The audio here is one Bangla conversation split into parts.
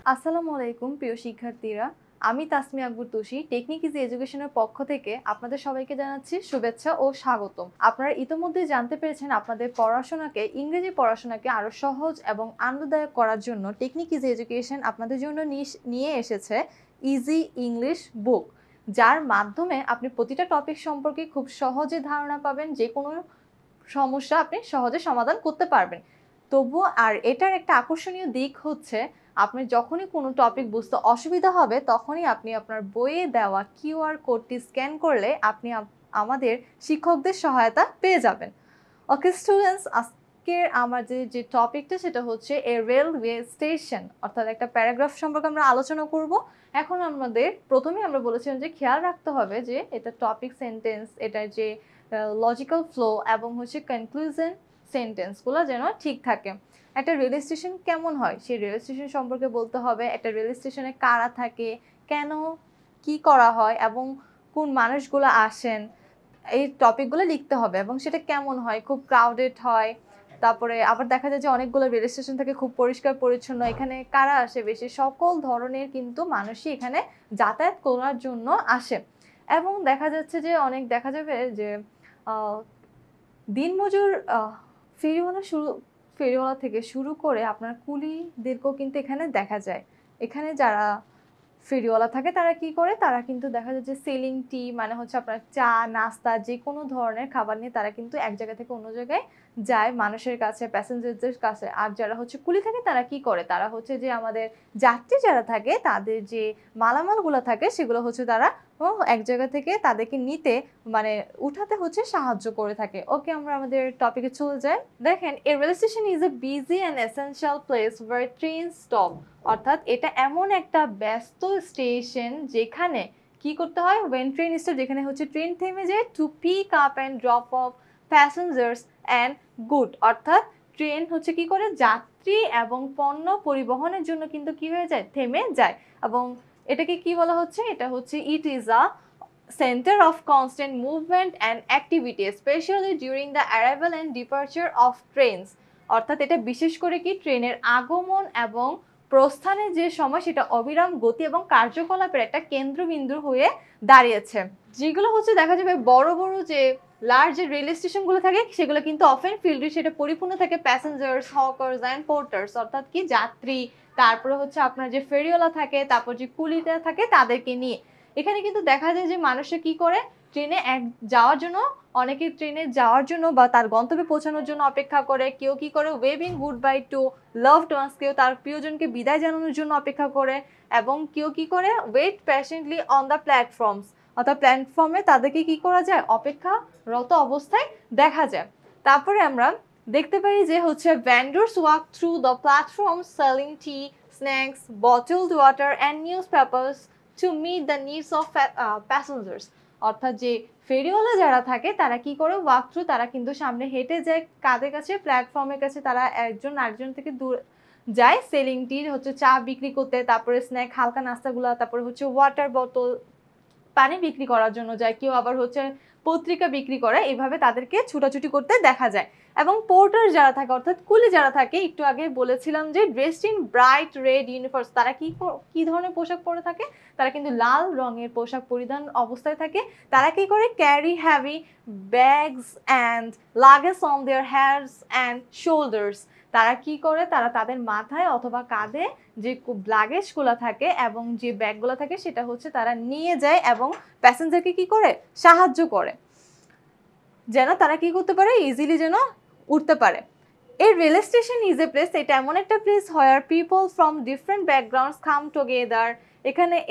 আসসালামু আলাইকুম প্রিয় শিক্ষার্থীরা। আমি তাসমিয়া আকবর তুষি টেকনিক ইজি এডুকেশনের পক্ষ থেকে আপনাদের সবাইকে জানাচ্ছি শুভেচ্ছা ও স্বাগতম। আপনারা ইতোমধ্যেই জানতে পেরেছেন আপনাদের ইংরেজি পড়াশোনাকে আরো সহজ এবং আনন্দদায়ক করার জন্য টেকনিক ইজি এডুকেশন আপনাদের জন্য নিয়ে এসেছে ইজি ইংলিশ বুক, যার মাধ্যমে আপনি প্রতিটা টপিক সম্পর্কে খুব সহজে ধারণা পাবেন, যে কোনো সমস্যা আপনি সহজে সমাধান করতে পারবেন। তবুও এটার একটা আকর্ষণীয় দিক হচ্ছে, আপনি যখনই কোনো টপিক বুঝতে অসুবিধা হবে তখনই আপনি আপনার বইয়ে দেওয়া কিউআর কোডটি স্ক্যান করলে আপনি আমাদের শিক্ষকদের সহায়তা পেয়ে যাবেন। ওকে স্টুডেন্টস, আজকের আমার যে টপিকটা সেটা হচ্ছে এ রেলওয়ে স্টেশন, অর্থাৎ একটা প্যারাগ্রাফ সম্পর্কে আমরা আলোচনা করব। এখন প্রথমেই আমরা বলেছিলাম যে খেয়াল রাখতে হবে যে এটা টপিক সেন্টেন্স, এটার যে লজিক্যাল ফ্লো এবং হচ্ছে কনক্লুশন সেন্টেন্সগুলো যেন ঠিক থাকে। একটা রেল স্টেশন কেমন হয় সেই রেল স্টেশন সম্পর্কে বলতে হবে, একটা রেল স্টেশনে কারা থাকে, কেন, কি করা হয় এবং কোন মানুষগুলো আসেন, এই টপিকগুলো লিখতে হবে। এবং সেটা কেমন হয়, খুব ক্রাউডেড হয়, তারপরে আবার দেখা যায় যে অনেকগুলো রেল স্টেশন থেকে খুব পরিষ্কার পরিচ্ছন্ন, এখানে কারা আসে বেশি, সকল ধরনের কিন্তু মানুষই এখানে যাতায়াত করার জন্য আসে। এবং দেখা যাচ্ছে যে দেখা যাবে যে দিনমজুর ফেরিওয়ালা থেকে শুরু করে আপনার কুলিদেরকেও কিন্তু এখানে দেখা যায়। এখানে যারা ফেরিওয়ালা থাকে তারা কি করে, তারা কিন্তু দেখা যায় যে সেলিং টি, মানে হচ্ছে আপনার চা নাস্তা যে কোনো ধরনের খাবার নিয়ে তারা কিন্তু এক জায়গা থেকে অন্য জায়গায় যায় মানুষের কাছে, প্যাসেঞ্জারদের কাছে। আর যারা হচ্ছে কুলি থাকে তারা কি করে, তারা হচ্ছে যে আমাদের যাত্রী যারা থাকে তাদের যে মালামালগুলো থাকে সেগুলো হচ্ছে তারা এক জায়গা থেকে তাদেরকে নিতে, মানে উঠাতে হচ্ছে সাহায্য করে থাকে। ওকে, আমরা আমাদের টপিকে চলে যাই। দেখেন, a rail station is a busy and essential place where train stop, অর্থাৎ এটা এমন একটা ব্যস্ত স্টেশন যেখানে কি করতে হয়, ওয়েন ট্রেন স্টপ, যেখানে হচ্ছে ট্রেন থেমে যায়, to pick up and drop off passengers and good, অর্থাৎ ট্রেন হচ্ছে কি করে যাত্রী এবং পণ্য পরিবহনের জন্য কিন্তু কি হয়ে যায়, থেমে যায়। এবং এটাকে কি বলা হচ্ছে, এটা হচ্ছে it is a center of constant movement and activity especially during the arrival and departure of trains, অর্থাৎ এটা বিশেষ করে কি ট্রেনের আগমন এবং প্রস্থানের যে সময় সেটা অবিরাম গতি এবং কার্যকলাপের একটা কেন্দ্রবিন্দু হয়ে দাঁড়িয়েছে। যেগুলো হচ্ছে দেখা যাবে বড় বড় যে লার্জ রেল স্টেশনগুলো থাকে সেগুলো কিন্তু অফেন ফিল্ড সেটা পরিপূর্ণ থাকে প্যাসেঞ্জার্স, হকার্স অ্যান্ড পোর্টার্স, অর্থাৎ কি যাত্রী, তারপরে হচ্ছে আপনার যে ফেরিওয়ালা থাকে, তারপর যে কুলিটা থাকে তাদেরকে নিয়ে। এখানে কিন্তু দেখা যায় যে মানুষে কি করে, ট্রেনে যাওয়ার জন্য বা তার গন্তব্যে পৌঁছানোর জন্য অপেক্ষা করে। কেউ কি করে, waving good bye to loved ones, কেউ তার প্রিয়জনকে বিদায় জানানোর জন্য অপেক্ষা করে। এবং কেউ কি করে, ওয়েট প্যাশেন্টলি অন দ্য প্ল্যাটফর্মস, অর্থাৎ প্ল্যাটফর্মে তাদেরকে কি করা যায়, অপেক্ষারত অবস্থায় দেখা যায়। তারপরে আমরা দেখতে পারি যে হচ্ছে vendors walk through the platform selling tea, snacks, bottled water and newspapers to meet the needs of passengers, অর্থাৎ যে ফেরিওয়ালা যারা থাকে তারা কি করে, ওয়াক থ্রু, তারা কিন্তু সামনে হেঁটে যায় কাদের কাছে, প্ল্যাটফর্মের কাছে, তারা একজন আরেকজন থেকে দূর যায় সেলিং টির হচ্ছে চা বিক্রি করতে, তারপরে স্ন্যাক হালকা নাস্তাগুলো, তারপরে হচ্ছে ওয়াটার বোতল পানি বিক্রি করার জন্য যায়, কেউ আবার হচ্ছে পত্রিকা বিক্রি করে, এইভাবে তাদেরকে ছুটাছুটি করতে দেখা যায়। এবং পোর্টার যারা থাকে অর্থাৎ কুলি যারা থাকে, একটু আগে বলেছিলাম যে dressed in bright red uniforms, তারা কি ধরনের পোশাক পরে থাকে, তারা কিন্তু লাল রঙের পোশাক পরিধান অবস্থায় থাকে। তারা কি করে, carry heavy bags and luggage on their heads and shoulders, তারা কি করে, তারা তাদের মাথায় অথবা কাঁধে যে লাগেজগুলো থাকে এবং যে ব্যাগগুলো থাকে সেটা হচ্ছে তারা নিয়ে যায় এবং প্যাসেঞ্জারকে কি করে, সাহায্য করে যেন তারা কি করতে পারে, ইজিলি যেন উঠতে পারে। এই rail station is a place, এটা এমন একটা place where people from different backgrounds come together,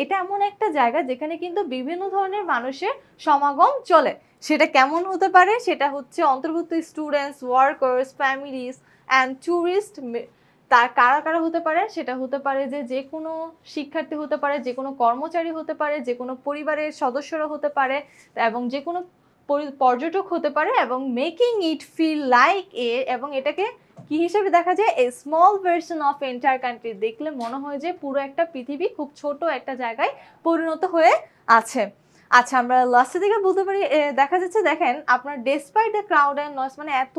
এটা এমন একটা জায়গা যেখানে কিন্তু বিভিন্ন ধরনের মানুষের সমাগম চলে। সেটা কেমন হতে পারে, সেটা হচ্ছে অন্তর্ভুক্ত students, workers, families and tourist. তার কারা কারা হতে পারে, সেটা হতে পারে যে কোনো শিক্ষার্থী হতে পারে, যে কোনো কর্মচারী হতে পারে, যে কোনো পরিবারের সদস্যরা হতে পারে, এবং যে কোনো পর্যটক হতে পারে। এবং মেকিং ইট ফিল লাইক এবং এটাকে কি হিসেবে দেখা যায়, a small version of entire country, দেখলে মনে হয় যে পুরো একটা পৃথিবী খুব ছোট একটা জায়গায় পরিণত হয়ে আছে। আচ্ছা, আমরা লাস্টের দিকে বলতে পারি দেখা যাচ্ছে, দেখেন আপনার despite the crowd and noise, মানে এত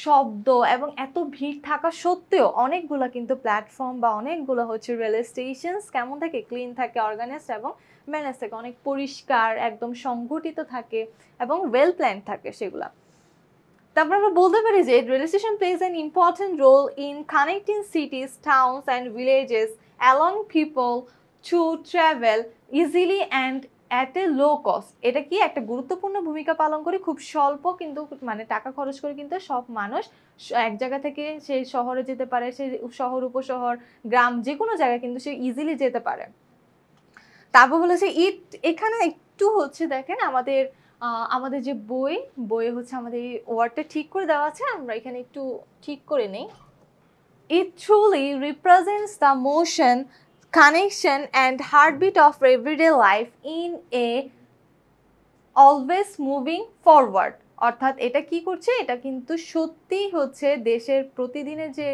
শব্দ এবং এত ভিড় থাকা সত্ত্বেও অনেকগুলো কিন্তু প্ল্যাটফর্ম বা অনেকগুলো হচ্ছে রেল স্টেশন কেমন থাকে, ক্লিন থাকে, অর্গানাইজড এবং ম্যানেজ থাকে, অনেক পরিষ্কার একদম সংগঠিত থাকে এবং ওয়েল প্ল্যান থাকে সেগুলা। তারপর আমরা বলতে পারি যে rail station plays an important role in connecting cities, towns and villages along people to travel easily and at a low cost. এটা কি একটা গুরুত্বপূর্ণ ভূমিকা পালন করে, খুব স্বল্প কিন্তু মানে টাকা খরচ করে কিন্তু সব মানুষ এক জায়গা থেকে সেই শহরে যেতে পারে, সেই শহর উপশহর গ্রাম যে কোনো জায়গায় কিন্তু সে ইজিলি যেতে পারে। তারপর বলেছে ইট, এখানে একটু হচ্ছে দেখেন আমাদের আমাদের যে বইয়ে হচ্ছে আমাদের এই ওয়ার্ডটা ঠিক করে দেওয়া আছে, আমরা এখানে একটু ঠিক করে নেই। It truly represents the motion, connection and heartbeat of everyday life in a always moving forward. অর্থাৎ এটা কি করছে, এটা কিন্তু সত্যি হচ্ছে দেশের প্রতিদিনের যে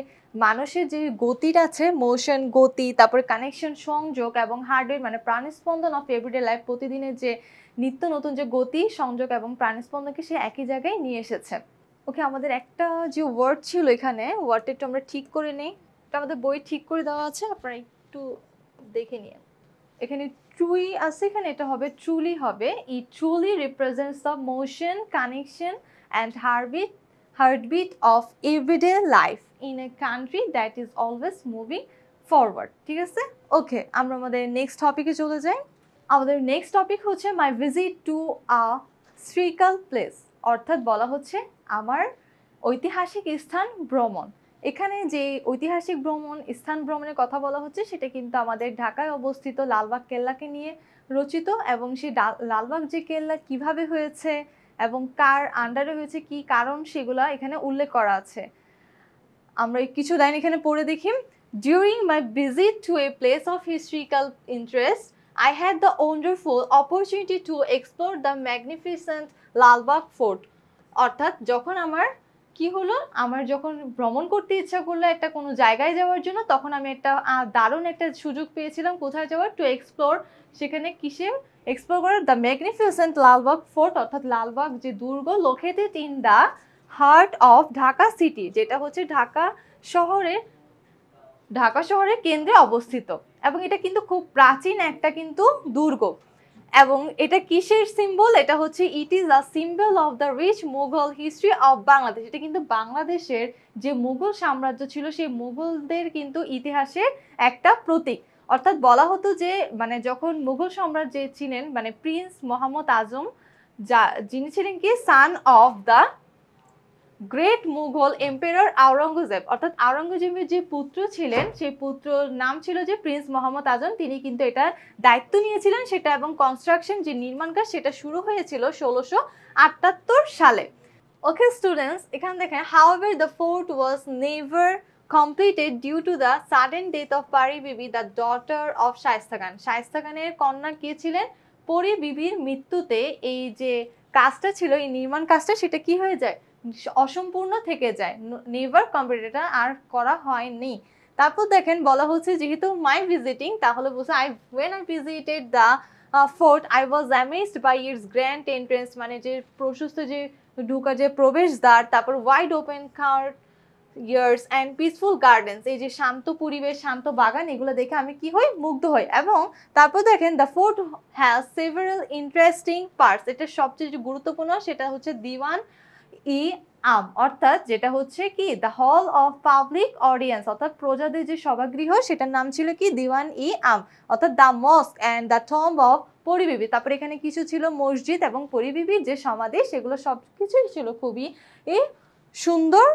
মানুষের যে গতিটা আছে, মোশন গতি, তারপরে কানেকশন সংযোগ এবং হার্টবিট মানে প্রাণস্পন্দন অফ এভরিডে লাইফ, প্রতিদিনের যে নিত্য নতুন যে গতি সংযোগ এবং প্রাণস্পন্দনকে সে একই জায়গায় নিয়ে এসেছে। ওকে, আমাদের একটা যে ওয়ার্ড ছিল এখানে, ওয়ার্ডটা একটু আমরা ঠিক করে নেই। এটা আমাদের বই ঠিক করে দেওয়া আছে, আপনারা একটু দেখে নিন। এখানে ট্রুই আছে, এখানে এটা হবে ট্রুলি হবে। It truly represents the motion, connection and heartbeat of everyday life in a country that is always moving forward. ঠিক আছে, ওকে, আমরা আমাদের নেক্সট টপিকে চলে যাই। আমাদের নেক্সট টপিক হচ্ছে my visit to a historical place, অর্থাৎ বলা হচ্ছে আমার ঐতিহাসিক স্থান ভ্রমণ। এখানে যে ঐতিহাসিক স্থান ভ্রমণের কথা বলা হচ্ছে সেটা কিন্তু আমাদের ঢাকায় অবস্থিত লালবাগ কেল্লাকে নিয়ে রচিত, এবং সেই লালবাগ যে কেল্লা কিভাবে হয়েছে এবং কার আন্ডারে হয়েছে, কি কারণ, সেগুলা এখানে উল্লেখ করা আছে। আমরা কিছু লাইন এখানে পড়ে দেখি। During my visit to a place of historical interest I had the wonderful opportunity to explore the magnificent Lalbagh fort. অর্থাৎ যখন আমার কি হলো, আমার যখন ভ্রমণ করতে ইচ্ছা করলো একটা কোনো জায়গায় যাওয়ার জন্য, তখন আমি একটা দারুণ একটা সুযোগ পেয়েছিলাম কোথায় যাওয়ার, টু এক্সপ্লোর, সেখানে কিসে এক্সপ্লোর করার, দ্য ম্যাগনিফিসেন্ট লালবাগ ফোর্ট, অর্থাৎ লালবাগ যে দুর্গ, located in the heart of Dhaka city, যেটা হচ্ছে ঢাকা শহরের কেন্দ্রে অবস্থিত, এবং এটা কিন্তু খুব প্রাচীন একটা কিন্তু দুর্গ। এবং এটা কিসের সিম্বল, এটা হচ্ছে it is a symbol of the rich Mughal history of Bangladesh. এটা কিন্তু বাংলাদেশের যে মুঘল সাম্রাজ্য ছিল সেই মুঘলদের কিন্তু ইতিহাসের একটা প্রতীক। অর্থাৎ বলা হতো যে মানে যখন মুঘল সম্রাট যে ছিলেন মানে প্রিন্স মোহাম্মদ আজম, যিনি ছিলেন কি son of the great Mughal empire Aurangzeb, অর্থাৎ আওরঙ্গজেবের যে পুত্র ছিলেন সেই পুত্রর নাম ছিল যে প্রিন্স মোহাম্মদ আজম, তিনি কিন্তু এটার দায়িত্ব নিয়েছিলেন সেটা, এবং কনস্ট্রাকশন যে নির্মাণ কাজ সেটা শুরু হয়েছিল 1678 সালে। ওকে স্টুডেন্টস, এখানে দেখেন however the fort was never completed due to the sudden death of Pari Bibi, the daughter of Shaista Khan. Shaista খানের কন্যা কে ছিলেন? পরি বিবির মৃত্যুতে এই যে কাজটা ছিল, এই নির্মাণ কাজটা, সেটা কি হয়ে যায়, অসম্পূর্ণ থেকে যায়, নেভার কমপ্লিটেড, আর করা হয়নি। তারপর দেখেন বলা হচ্ছে যেহেতু মাই ভিজিটিং, তাহলে বলছে when I visited the fort I was amazed by its grand entrance, মানে যে প্রশস্ত যে ঢোকার যে প্রবেশদ্বার, তারপর wide open cart years and peaceful gardens, এই যে শান্ত পরিবেশ, শান্ত বাগান, এগুলো দেখে আমি কি হই, মুগ্ধ হই। এবং তারপর দেখেন the fort has several interesting parts, এটা সবচেয়ে গুরুত্বপূর্ণ সেটা হচ্ছে দিওয়ান ই আম, অর্থাৎ যেটা হচ্ছে কি the hall of public audience, অর্থাৎ প্রজাদের যে সভাগৃহ, সেটার নাম ছিল কি দিওয়ান ই আম, অর্থাৎ the mosque and the tomb of Paribibi. তারপরে এখানে কিছু ছিল মসজিদ এবং পরিবিবির যে সমাধি, সেগুলো সব কিছুই ছিল খুবই সুন্দর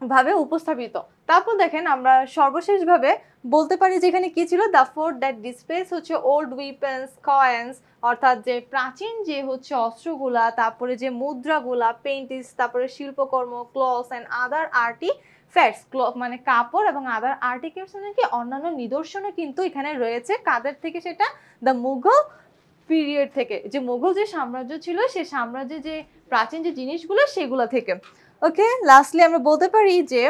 ভাবে উপস্থাপিত। তারপর দেখেন আমরা সর্বশেষ ভাবে বলতে পারি যে এখানে কি ছিল, দ্য ফোর্ট দ্যাট ডিসপ্লেস হচ্ছে ওল্ড উইপেন্স, কয়েন্স, অর্থাৎ যে প্রাচীন যে হচ্ছে অস্ত্রগুলা, তারপরে যে মুদ্রাগুলা, পেইন্টিংস, তারপরে শিল্পকর্ম, ক্লথস অ্যান্ড আদার আর্টিফ্যাক্টস, মানে কাপড় এবং আদার আর্টিফ্যাক্টস নাকি অন্যান্য নিদর্শনও কিন্তু এখানে রয়েছে। কাদের থেকে? সেটা দ্য মুঘল পিরিয়ড থেকে, যে মুঘল যে সাম্রাজ্য ছিল সেই সাম্রাজ্যের যে প্রাচীন যে জিনিসগুলো সেগুলো থেকে। ওকে, লাস্টলি আমরা বলতে পারি যে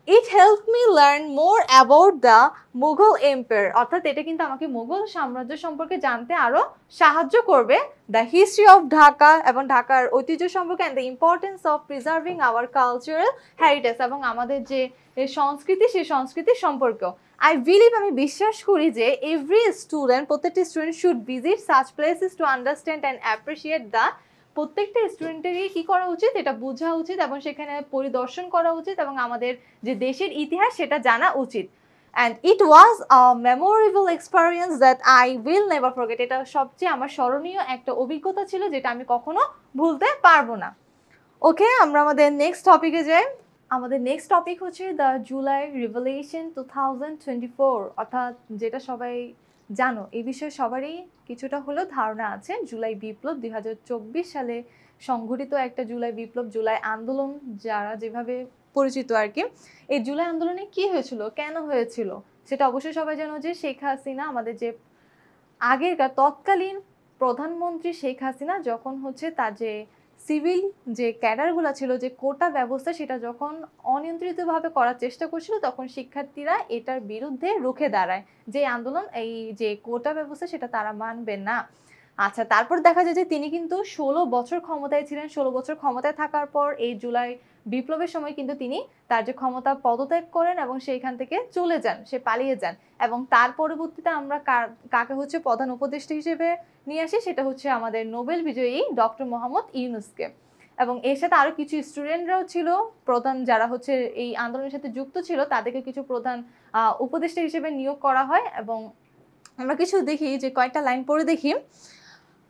it help me learn more about the Mughal empire, অর্থাৎ এটা কিন্তু আমাকে মুঘল সাম্রাজ্য সম্পর্কে জানতে আরো সাহায্য করবে। দ্য হিস্ট্রি অফ ঢাকা, এবং ঢাকার ঐতিহ্য সম্পর্কে, and the importance of preserving our cultural heritage, এবং আমাদের যে সংস্কৃতি সেই সংস্কৃতি সম্পর্কেও। আই বিলিভ, আমি বিশ্বাস করি যে এভরি স্টুডেন্ট, প্রত্যেকটি student should visit such places to understand and appreciate the, প্রত্যেকটা স্টুডেন্টেরই কি করা উচিত, এটা বোঝা উচিত এবং সেখানে পরিদর্শন করা উচিত এবং আমাদের যে দেশের ইতিহাস সেটা জানা উচিত। And it was a memorable experience that I will never forget, এটা সবচেয়ে আমার স্মরণীয় একটা অভিজ্ঞতা ছিল যেটা আমি কখনো ভুলতে পারবো না। ওকে, আমরা আমাদের নেক্সট টপিকে যাই। আমাদের নেক্সট টপিক হচ্ছে দ্য জুলাই রিভলিউশন 2024, অর্থাৎ যেটা সবাই জানো, এই বিষয়ে সবারই কিছুটা হলেও ধারণা আছে। জুলাই বিপ্লব 2024 সালে সংঘটিত একটা জুলাই বিপ্লব, জুলাই আন্দোলন যারা যেভাবে পরিচিত আর কি। এই জুলাই আন্দোলনে কি হয়েছিল, কেন হয়েছিল, সেটা অবশ্যই সবাই জানো যে শেখ হাসিনা, আমাদের যে আগেরকার তৎকালীন প্রধানমন্ত্রী শেখ হাসিনা, যখন হচ্ছে তার যে সিভিল যে ক্যাডারগুলো ছিল, যে কোটা ব্যবস্থা, সেটা যখন অনিয়ন্ত্রিতভাবে করার চেষ্টা করছিল, তখন শিক্ষার্থীরা এটার বিরুদ্ধে রুখে দাঁড়ায় যে আন্দোলন, এই যে কোটা ব্যবস্থা সেটা তারা মানবে না। আচ্ছা, তারপর দেখা যায় যে তিনি কিন্তু 16 বছর ক্ষমতায় ছিলেন। 16 বছর ক্ষমতায় থাকার পর এই জুলাই বিপ্লবের সময় কিন্তু তিনি তার যে ক্ষমতা পদত্যাগ করেন এবং সেইখান থেকে চলে যান, সে পালিয়ে যান। এবং তার পরবর্তীতে আমরা কাকে হচ্ছে প্রধান উপদেষ্টা হিসেবে নিয়ে আসি, সেটা হচ্ছে আমাদের নোবেল বিজয়ী ডক্টর মোহাম্মদ ইউনূসকে। এবং এর সাথে আরো কিছু স্টুডেন্টরাও ছিল প্রধান, যারা হচ্ছে এই আন্দোলনের সাথে যুক্ত ছিল, তাদেরকে কিছু প্রধান উপদেষ্টা হিসেবে নিয়োগ করা হয়। এবং আমরা কিছু দেখি, যে কয়েকটা লাইন পড়ে দেখি।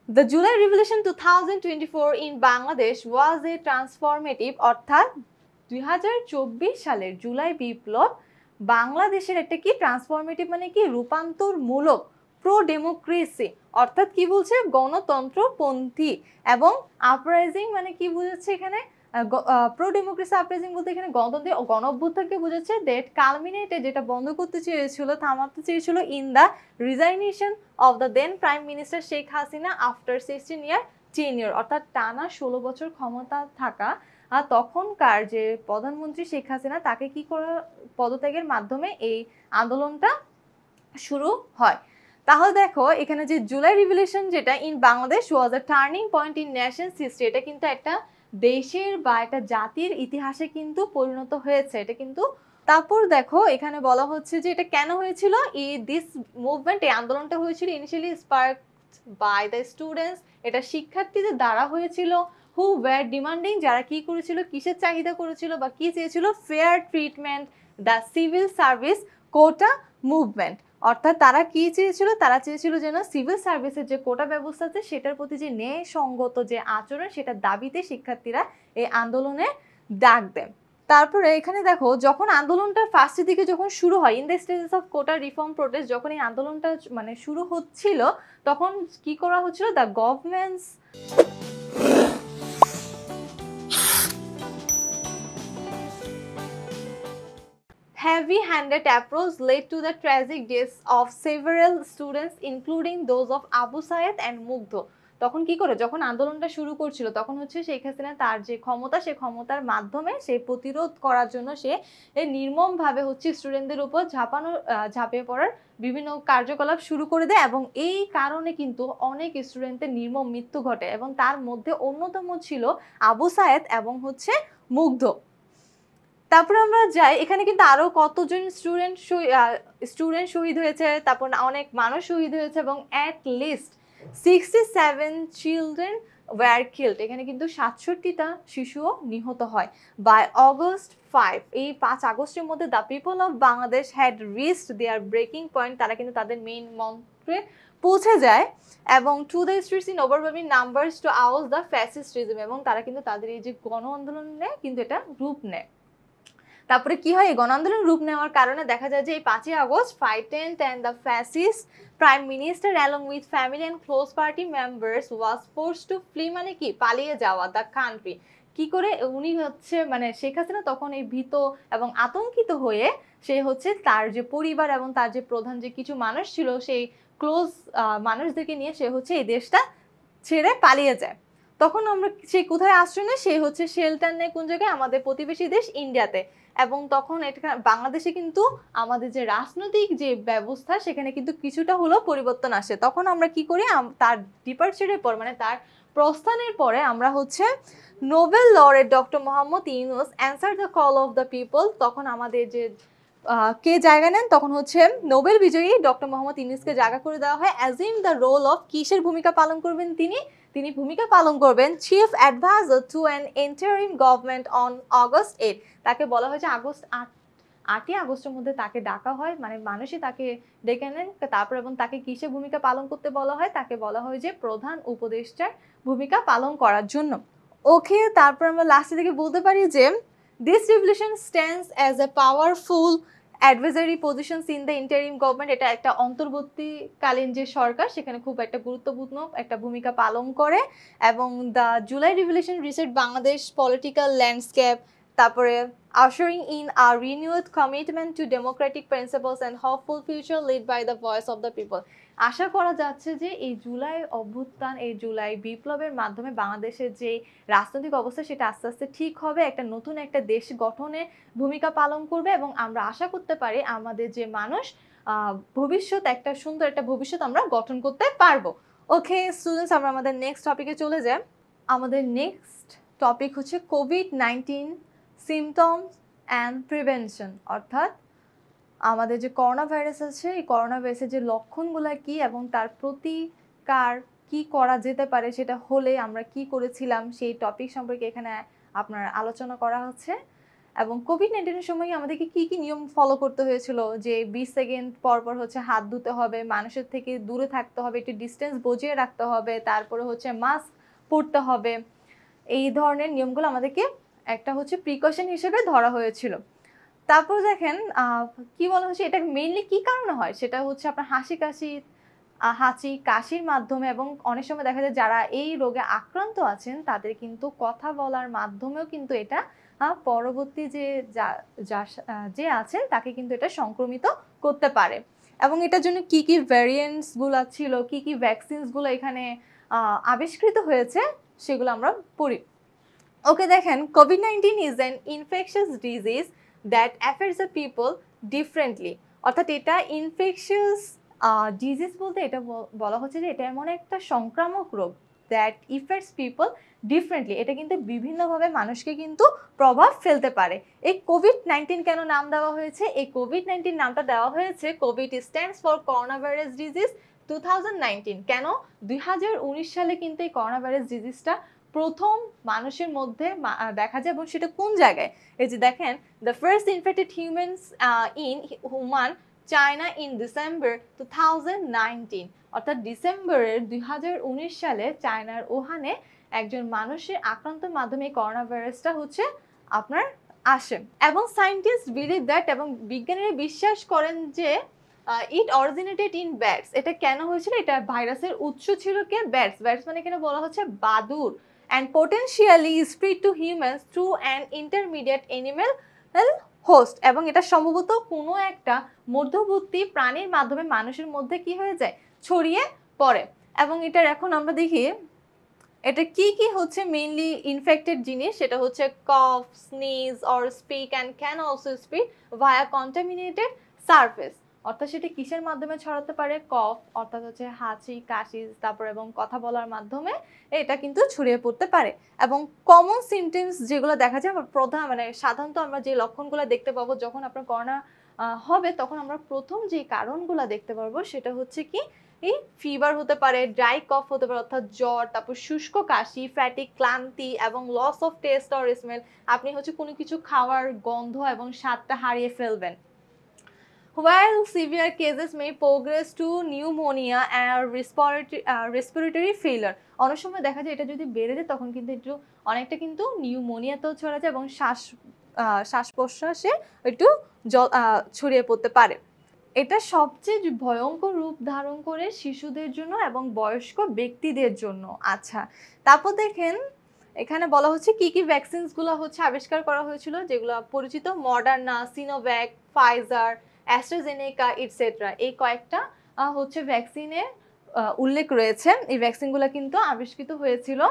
The July Revolution 2024 in Bangladesh was a transformative, অর্থাৎ 2024 সালের জুলাই বিপ্লব বাংলাদেশের একটা কি ট্রান্সফরমেটিভ, মানে কি রূপান্তরমূলক, প্রো ডেমোক্রেসি, অর্থাৎ কি বলছে, গণতন্ত্রপন্থী, এবং আপরাইজিং মানে কি বুঝাচ্ছে এখানে, প্রো ডেমোক্রেসি আপরাইজিং বলতে এখানে গণতন্ত্র ও গণ অভ্যুত্থানকে বোঝাচ্ছে। দ্যাট কালমিনেটেড, যেটা বন্ধ করতে চেয়েছিল, থামাতে চেয়েছিল, in the resignation of the then prime minister Sheikh Hasina after 16 year tenure, অর্থাৎ টানা 16 বছর ক্ষমতা থাকা আর তখনকার যে প্রধানমন্ত্রী শেখ হাসিনা, তাকে কি করা, পদত্যাগের মাধ্যমে এই আন্দোলনটা শুরু হয়। তাহলে দেখো এখানে যে জুলাই রিভলিউশন যেটা in Bangladesh was a turning point in Nations history, এটা কিন্তু একটা দেশের বা একটা জাতির ইতিহাসে কিন্তু পরিণত হয়েছে, এটা কিন্তু। তারপর দেখো এখানে বলা হচ্ছে যে এটা কেন হয়েছিল, দিস মুভমেন্ট, এই আন্দোলনটা হয়েছিল initially sparked by the students, এটা শিক্ষার্থীদের দ্বারা হয়েছিল, হু ওয়্যার ডিমান্ডিং, যারা কি করেছিল, কিসের চাহিদা করেছিল বা কি চেয়েছিল, fair treatment, the civil service quota movement, অর্থাৎ তারা কি চেয়েছিল, তারা চেয়েছিল যেন সিভিল সার্ভিসের যে কোটা ব্যবস্থা আছে সেটার প্রতি যে ন্যায়সঙ্গত যে আচরণ, সেটার দাবিতে শিক্ষার্থীরা এই আন্দোলনে ডাক দেন। তারপরে এখানে দেখো, যখন আন্দোলনটা ফার্স্টের দিকে যখন শুরু হয়, in the stages of quota reform protest, যখন এই আন্দোলনটা মানে শুরু হচ্ছিল, তখন কি করা হচ্ছিল, the government's heavy-handed approach led to the tragic deaths of several students, including those of Abu Sayyed and Mugdho. তখন কি করে, যখন আন্দোলনটা শুরু করছিল, তখন হচ্ছে শেখ হাসিনা তার যে ক্ষমতা, সেই ক্ষমতার মাধ্যমে সে প্রতিরোধ করার জন্য সে নির্মমভাবে হচ্ছে স্টুডেন্টদের উপর ঝাঁপিয়ে পড়ার বিভিন্ন কার্যকলাপ শুরু করে দেয়। এবং এই কারণে কিন্তু অনেক স্টুডেন্টের নির্মম মৃত্যু ঘটে, এবং তার মধ্যে অন্যতম ছিল আবু সায়েদ এবং হচ্ছে মুগ্ধ। তারপরে আমরা যাই, এখানে কিন্তু আরো কতজন স্টুডেন্ট শহীদ হয়েছে, তারপর অনেক মানুষ শহীদ হয়েছে, এবং at least 67 children were killed, এখানে কিন্তু 67টা শিশুও নিহত হয়। বাই অগস্ট 5, এই 5 আগস্টের মধ্যে the people of Bangladesh had reached their breaking point, তারা কিন্তু তাদের মেইন মন্ত্রে পৌঁছে যায়, এবং to the streets in overwhelming numbers to oust the fascism, এবং তারা কিন্তু তাদের এই যে গণ আন্দোলনে কিন্তু এটা রূপ নেয়। তারপরে কি হয়, এই গণ আন্দোলন রূপ নেওয়ার কারণে দেখা যায় যে এই 5ই August frightened and the fascist prime minister along with family and close party members was forced to flee, মানে কি পালিয়ে যাওয়া, the country। কি করে উনি হচ্ছে মানে শেখ হাসিনা তখন এই ভীত এবং আতঙ্কিত হয়ে সে হচ্ছে তার যে পরিবার এবং তার যে প্রধান যে কিছু মানুষ ছিল, সেই ক্লোজ মানুষদেরকে নিয়ে সে হচ্ছে এই দেশটা ছেড়ে পালিয়ে যায়। তখন আমরা সে কোথায় আশ্রয় নেয়, সে হচ্ছে শেল্টার নেয় কোন জায়গায়, আমাদের প্রতিবেশী দেশ ইন্ডিয়াতে। এবং তখন এটা বাংলাদেশে কিন্তু আমাদের যে রাজনৈতিক যে ব্যবস্থা সেখানে কিন্তু কিছুটা হলেও পরিবর্তন আসে। তখন আমরা কি করি, তার ডিপার্চারের পর মানে তার প্রস্থানের পরে আমরা হচ্ছে Nobel laureate doctor Mohammad Yunus answer the call of the people, তখন আমাদের যে কে জায়গা নেন, তখন হচ্ছে নোবেল বিজয়ী ডক্টর মোহাম্মদ ইউনূসকে জায়গা করে দেওয়া হয়। অ্যাজিউম দ্য রোল অফ, কিসের ভূমিকা পালন করবেন তিনি ভূমিকা পালন করবেন chief adviser to an interim government on August 8। তাকে বলা হয়েছে আগস্ট 8ই আগস্টের মধ্যে তাকে ডাকা হয়, মানে মানুষই তাকে ডেকে নেন। তারপর এবং তাকে কিসের ভূমিকা পালন করতে বলা হয়, তাকে বলা হয় যে প্রধান উপদেষ্টার ভূমিকা পালন করার জন্য। ওকে, তারপর আমরা লাস্টের দিকে বলতে পারি যে this revolution stands as a powerful advisory positions in the interim government. এটা একটা অন্তর্বর্তীকালীন যে সরকার সেখানে খুব একটা গুরুত্বপূর্ণ একটা ভূমিকা পালন করে। এবং the July revolution reset Bangladesh political landscape, তারপরে ushering in a renewed commitment to democratic principles and hopeful future led by the voice of the people। আশা করা যাচ্ছে যে এই জুলাই অভ্যুত্থান, এই জুলাই বিপ্লবের মাধ্যমে বাংলাদেশের যে রাজনৈতিক অবস্থা সেটা আস্তে আস্তে ঠিক হবে, একটা নতুন একটা দেশ গঠনে ভূমিকা পালন করবে। এবং আমরা আশা করতে পারি আমাদের যে মানুষ ভবিষ্যৎ, একটা সুন্দর একটা ভবিষ্যৎ আমরা গঠন করতে পারবো। ওকে স্টুডেন্টস, আমরা আমাদের নেক্সট টপিকে চলে যাই। আমাদের নেক্সট টপিক হচ্ছে কোভিড-19 সিমটমস অ্যান্ড প্রিভেনশন, অর্থাৎ আমাদের যে করোনা ভাইরাস আছে এই করোনা ভাইরাসের যে লক্ষণগুলো কি এবং তার প্রতিকার কি করা যেতে পারে, সেটা হলে আমরা কি করেছিলাম সেই টপিক সম্পর্কে এখানে আপনার আলোচনা করা হচ্ছে। এবং কোভিড-19 সময় আমাদেরকে কি কি নিয়ম ফলো করতে হয়েছিল, যে 20 সেকেন্ড পর পর হচ্ছে হাত ধুতে হবে, মানুষের থেকে দূরে থাকতে হবে, একটু ডিস্টেন্স বজিয়ে রাখতে হবে, তারপরে হচ্ছে মাস্ক পরতে হবে, এই ধরনের নিয়মগুলো আমাদেরকে একটা হচ্ছে প্রিকশন হিসেবে ধরা হয়েছিল। তারপর দেখেন কি বলা হচ্ছে, এটা মেইনলি কি কারণে হয়, সেটা হচ্ছে আপনার হাঁচি কাশির মাধ্যমে। এবং অনেক সময় দেখা যায় যারা এই রোগে আক্রান্ত আছেন তাদের কিন্তু কথা বলার মাধ্যমেও কিন্তু এটা পরবর্তী যে আছেন তাকে কিন্তু এটা সংক্রমিত করতে পারে। এবং এটার জন্য কি কি ভ্যারিয়েন্টসগুলো ছিল, কি কি ভ্যাকসিনসগুলো এখানে আবিষ্কৃত হয়েছে সেগুলো আমরা পড়ি। ওকে, দেখেন COVID-19 is an infectious disease that affects the people differently. অর্থাৎ এটা ইনফেকশাস ডিজিজ বলতে এটা বলা হচ্ছে যে এটা এমন একটা সংক্রামক রোগ দ্যাট ইফেক্টস পিপল ডিফারেন্টলি, এটা কিন্তু বিভিন্নভাবে মানুষকে কিন্তু প্রভাব ফেলতে পারে। এই কোভিড-19 কেন নাম দেওয়া হয়েছে, এই কোভিড-19 নামটা দেওয়া হয়েছে, Covid stands for corona virus disease 2019। কেন 2019 সালে কিন্তু এই করোনা ভাইরাস ডিজিজটা প্রথম মানুষের মধ্যে দেখা যায়। এবং সেটা কোন জায়গায়, এই যে দেখেন the first infected humans in human China in December 2019। অর্থাৎ ডিসেম্বরের 2019 সালে চায়নার উহানে একজন মানুষের আক্রান্তের মাধ্যমে করোনা ভাইরাসটা হচ্ছে আপনার আসে। এবং সায়েন্টিস্ট বিলিভ দ্যাট, এবং বিজ্ঞানীরা বিশ্বাস করেন যে ইট অরিজিনেটেড ইন ব্যাটস। এটা কেন হয়েছিল, এটা ভাইরাসের উৎস ছিল কে, ব্যাটস। ব্যাটস মানে এখানে বলা হচ্ছে বাদুড়। and potentially spread to humans through an intermediate animal host। এবং এটা সম্ভবত কোনো একটা মধ্যবর্তী প্রাণীর মাধ্যমে মানুষের মধ্যে কি হয়ে যায়, ছড়িয়ে পড়ে। এবং এটার এখন আমরা দেখি এটা কি কি হচ্ছে মেইনলি ইনফেক্টেড জিনিস, সেটা হচ্ছে cough, sneeze or speak and can also speak via contaminated surface. অর্থাৎ সেটা কিসের মাধ্যমে ছড়াতে পারে, কফ অর্থাৎ হচ্ছে হাঁচি কাশি, তারপর এবং কথা বলার মাধ্যমে এটা কিন্তু ছড়িয়ে পড়তে পারে। এবং কমন সিমটমস যেগুলো দেখা যায় প্রধান, মানে সাধারণত আমরা যে লক্ষণগুলো দেখতে পাবো যখন আপনার করোনা হবে, তখন আমরা প্রথম যে কারণগুলো দেখতে পারবো সেটা হচ্ছে কি, এই ফিভার হতে পারে, ড্রাই কফ হতে পারে অর্থাৎ জ্বর, তারপর শুষ্ক কাশি, ফ্যাটিক ক্লান্তি এবং loss of taste or smell. আপনি হচ্ছে কোনো কিছু খাওয়ার গন্ধ এবং স্বাদটা হারিয়ে ফেলবেন। While severe cases may progress to pneumonia and respiratory failure। অনেক সময় দেখা যায় এটা যদি বেড়ে যায় তখন কিন্তু একটু অনেকটা কিন্তু নিউমোনিয়াতেও ছড়া যায় এবং শ্বাস প্রশ্বাসে একটু ছড়িয়ে পড়তে পারে। এটা সবচেয়ে ভয়ঙ্কর রূপ ধারণ করে শিশুদের জন্য এবং বয়স্ক ব্যক্তিদের জন্য। আচ্ছা, তারপর দেখেন এখানে বলা হচ্ছে কি কি ভ্যাকসিনসগুলো হচ্ছে আবিষ্কার করা হয়েছিল, যেগুলো পরিচিত Moderna, Sinovac, Pfizer, AstraZeneca et cetera. এই কয়েকটা হচ্ছে ভ্যাকসিনের উল্লেখ রয়েছে। এই ভ্যাকসিনগুলো কিন্তু আবিষ্কৃত হয়েছিল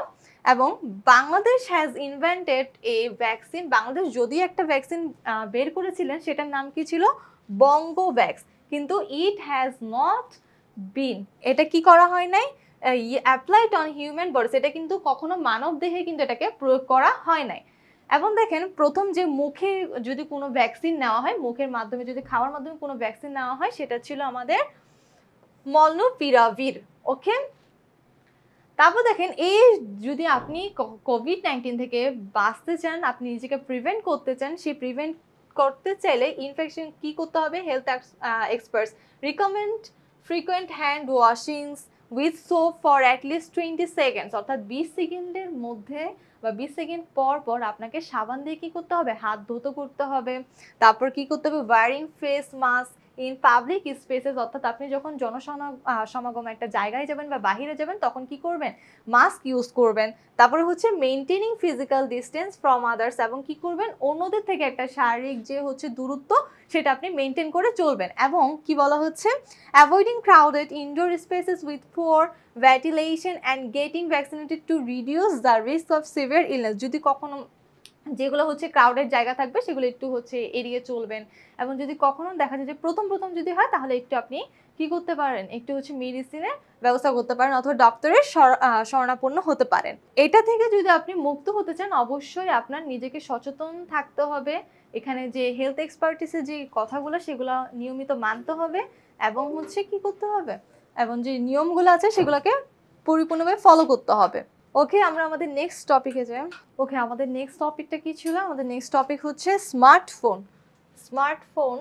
এবং Bangladesh has invented A vaccine. Bangladesh যদিও একটা ভ্যাকসিন বের করেছিলেন, সেটার নাম কি ছিল? বঙ্গোভ্যাক্স। কিন্তু ইট হ্যাজ নট বিন, এটা কি করা হয় নাই, অ্যাপ্লাইড অন হিউম্যান বডিজ, এটা কিন্তু কখনো মানব দেহে কিন্তু এটাকে প্রয়োগ করা হয় নাই। এবং দেখেন প্রথম যে মুখে যদি কোনো ভ্যাকসিন নেওয়া হয়, মুখের মাধ্যমে যদি খাওয়ার মাধ্যমে কোনো ভ্যাকসিন নেওয়া হয়, সেটা ছিল আমাদের মলনুপিরাভির। ওকে, তারপর দেখেন এই যদি আপনি কোভিড-19 থেকে বাঁচতে চান, আপনি নিজেকে প্রিভেন্ট করতে চান, সেই প্রিভেন্ট করতে চাইলে ইনফেকশন কি করতে হবে? Health experts recommend frequent hand washings with soap for at least 20 seconds, অর্থাৎ 20 সেকেন্ডের মধ্যে বা 20 সেকেন্ড পর পর আপনাকে সাবান দিয়ে কি করতে হবে? হাত ধুতে করতে হবে। তারপর কি করতে হবে? Wearing face mask in public spaces, অর্থাৎ আপনি যখন জনসমাগম একটা জায়গায় যাবেন বা বাহিরে যাবেন তখন কি করবেন? মাস্ক ইউজ করবেন। তারপরে হচ্ছে maintaining physical distance from others, এবং কি করবেন? অন্যদের থেকে একটা শারীরিক যে হচ্ছে দূরত্ব সেটা আপনি মেনটেন করে চলবেন। এবং কি বলা হচ্ছে? Avoiding crowded indoor spaces with poor ventilation and getting vaccinated to reduce the risk of severe illness. যদি কখনো যেগুলো হচ্ছে ক্রাউডেড জায়গা থাকবে সেগুলো একটু হচ্ছে এড়িয়ে চলবেন। এবং যদি কখনো দেখা যায় যে প্রথম যদি হয়, তাহলে একটু আপনি কি করতে পারেন? একটু হচ্ছে মেডিসিনের ব্যবস্থা করতে পারেন অথবা ডক্টরের শরণাপন্ন হতে পারেন। এটা থেকে যদি আপনি মুক্ত হতে চান, অবশ্যই আপনার নিজেকে সচেতন থাকতে হবে। এখানে যে হেলথ এক্সপার্টিসের যে কথাগুলো সেগুলো নিয়মিত মানতে হবে এবং হচ্ছে কি করতে হবে, এবং যে নিয়মগুলো আছে সেগুলোকে পরিপূর্ণভাবে ফলো করতে হবে। ওকে, আমরা আমাদের নেক্সট টপিকে যাই। ওকে, আমাদের নেক্সট টপিকটা কি ছিল? আমাদের নেক্সট টপিক হচ্ছে স্মার্টফোন। স্মার্টফোন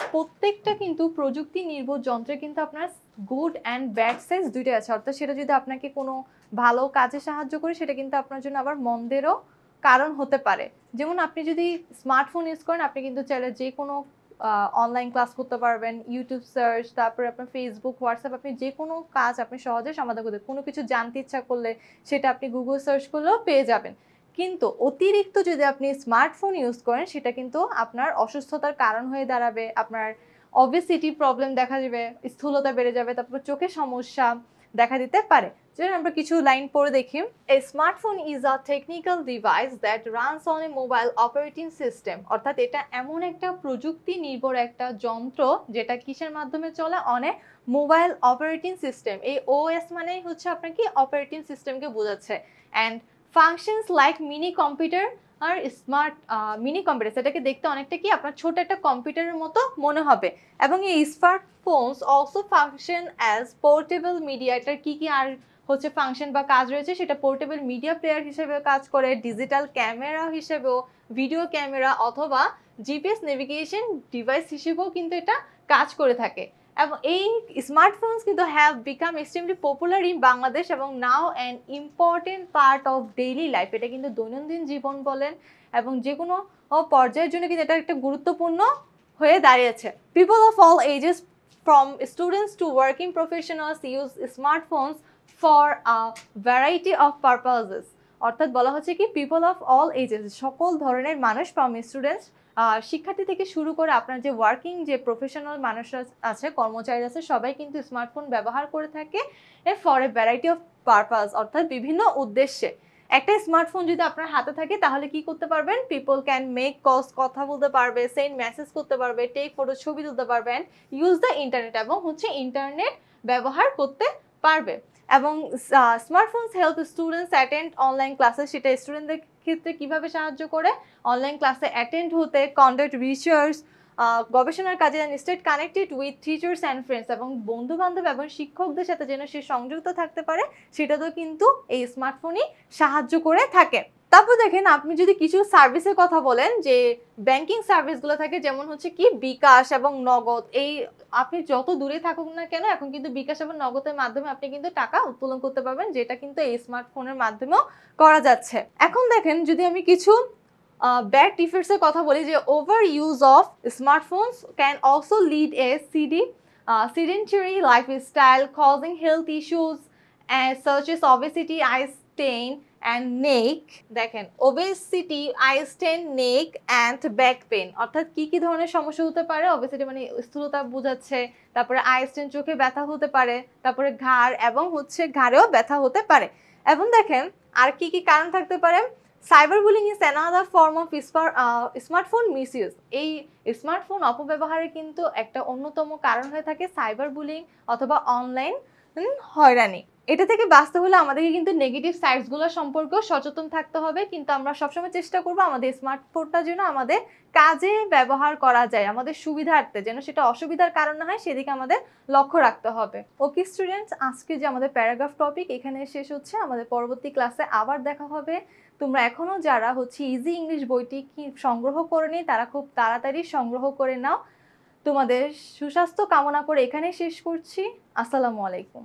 প্রত্যেকটা কিন্তু প্রযুক্তি নির্ভর যন্ত্রে কিন্তু আপনার গুড অ্যান্ড ব্যাড সাইজ দুইটাই আছে। অর্থাৎ সেটা যদি আপনাকে কোনো ভালো কাজে সাহায্য করে, সেটা কিন্তু আপনার জন্য আবার মন্দেরও কারণ হতে পারে। যেমন আপনি যদি স্মার্টফোন ইউজ করেন, আপনি কিন্তু চাইলে যে কোনো অনলাইন ক্লাস করতে পারবেন, ইউটিউব সার্চ, তারপরে আপনার ফেসবুক, হোয়াটসঅ্যাপ, আপনি যে কোনো কাজ আপনি সহজে সমাধান করতে, কোনো কিছু জানতে ইচ্ছা করলে সেটা আপনি গুগল সার্চ করলেও পেয়ে যাবেন। কিন্তু অতিরিক্ত যদি আপনি স্মার্টফোন ইউজ করেন, সেটা কিন্তু আপনার অসুস্থতার কারণ হয়ে দাঁড়াবে। আপনার অবেসিটি প্রবলেম দেখা যাবে, স্থূলতা বেড়ে যাবে, তারপর চোখের সমস্যা দেখা দিতে পারে। যেমন আমরা কিছু লাইন পড়ে দেখি। এ smartphone is a technical device that runs on a mobile operating system, অর্থাৎ এটা এমন একটা প্রযুক্তি নির্ভর একটা যন্ত্র যেটা কিসের মাধ্যমে চলে? On a mobile operating system. এই ওএস মানেই হচ্ছে আপনার কি? অপারেটিং সিস্টেমকে বোঝাচ্ছে। And functions like mini computer আর স্মার্ট মিনি কম্পিউটার, সেটাকে দেখতে অনেকটা কি আপনার ছোট একটা কম্পিউটারের মতো মনে হবে। এবং এই smartphones also function as portable media. এটার কি আর হচ্ছে ফাংশন বা কাজ রয়েছে? সেটা পোর্টেবল মিডিয়া প্লেয়ার হিসেবে কাজ করে, ডিজিটাল ক্যামেরা হিসেবেও, ভিডিও ক্যামেরা অথবা জিপিএস নেভিগেশন ডিভাইস হিসেবেও কিন্তু এটা কাজ করে থাকে। এবং এই স্মার্টফোনস কিন্তু have become extremely popular in Bangladesh এবং now an important part of daily life. এটা কিন্তু দৈনন্দিন জীবন বলেন এবং যে কোনো পর্যায়ের জন্য কিন্তু এটা একটা গুরুত্বপূর্ণ হয়ে দাঁড়িয়েছে। People of all ages from students to working professionals use smartphones for a variety of purposes. অর্থাৎ বলা হচ্ছে কি পিপল অফ অল এজেস, সকল ধরনের মানুষ, ফ্রম স্টুডেন্টস শিক্ষার্থী থেকে শুরু করে আপনার যে ওয়ার্কিং যে প্রফেশনাল মানুষরা আছে, কর্মচারী আছে, সবাই কিন্তু স্মার্টফোন ব্যবহার করে থাকে for a variety of purpose, অর্থাৎ বিভিন্ন উদ্দেশ্যে। একটা স্মার্টফোন যদি আপনার হাতে থাকে তাহলে কি করতে পারবেন? পিপল ক্যান মেক কলস, কথা বলতে পারবে, সেন্ড মেসেজ করতে পারবে, টেক ফটো, ছবি তুলতে পারবেন, ইউজ দ্য ইন্টারনেট, এবং হচ্ছে ইন্টারনেট ব্যবহার করতে পারবে। এবং smartphones help students attend online classes. সেটা স্টুডেন্টদের ক্ষেত্রে কিভাবে সাহায্য করে? অনলাইন ক্লাসে অ্যাটেন্ড হতে, কন্ডাক্ট রিসার্চ, গবেষণার কাজে, state connected with teachers and friends, এবং বন্ধু বান্ধব এবং শিক্ষকদের সাথে যেন সে সংযুক্ত থাকতে পারে, সেটাতেও কিন্তু এই স্মার্টফোনই সাহায্য করে থাকে। তারপর দেখেন আপনি যদি কিছু সার্ভিসের কথা বলেন, যে ব্যাংকিং সার্ভিসগুলো থাকে, যেমন হচ্ছে কি বিকাশ এবং নগদ, এই আপনি যত দূরে থাকুক না কেন এখন কিন্তু বিকাশ এবং নগদের মাধ্যমে আপনি কিন্তু টাকা উত্তোলন করতে পারবেন, যেটা কিন্তু এই স্মার্টফোনের মাধ্যমেও করা যাচ্ছে। এখন দেখেন যদি আমি কিছু ব্যাড ইফেক্টসের কথা বলি, যে over use of smartphones can also lead a sedentary lifestyle causing health issues such as obesity, eye strain and neck. দেখেন obesity, eye strain, neck and back pain, অর্থাৎ কি কি ধরনের সমস্যা হতে পারে? ওবেসিটি মানে স্থূলতা বোঝাচ্ছে, তারপরে আই স্ট্রেন চোখে ব্যথা হতে পারে, তারপরে ঘাড় এবং ঘাড়েও ব্যথা হতে পারে। এবং দেখেন আর কি কি কারণ থাকতে পারে? Cyber bullying is another form of smartphone misuse. এই স্মার্টফোন অপব্যবহারের কিন্তু একটা অন্যতম কারণ হয়ে থাকে সাইবার বুলিং অথবা অনলাইন হয়রানি। এটা থেকে বাঁচতে হলে আমাদেরকে কিন্তু নেগেটিভ সাইডসগুলো সম্পর্কেও সচেতন থাকতে হবে, কিন্তু আমরা সবসময় চেষ্টা করব আমাদের স্মার্টফোনটা যেন আমাদের কাজে ব্যবহার করা যায়, আমাদের সুবিধার্থে, যেন সেটা অসুবিধার কারণ না হয় সেদিকে আমাদের লক্ষ্য রাখতে হবে। ওকে স্টুডেন্টস, আজকে যে আমাদের প্যারাগ্রাফ টপিক এখানে শেষ হচ্ছে। আমাদের পরবর্তী ক্লাসে আবার দেখা হবে। তোমরা এখনো যারা ইজি ইংলিশ বইটি সংগ্রহ করে নি তারা খুব তাড়াতাড়ি সংগ্রহ করে নাও। তোমাদের সুস্বাস্থ্য কামনা করে এখানেই শেষ করছি। আসসালামু আলাইকুম।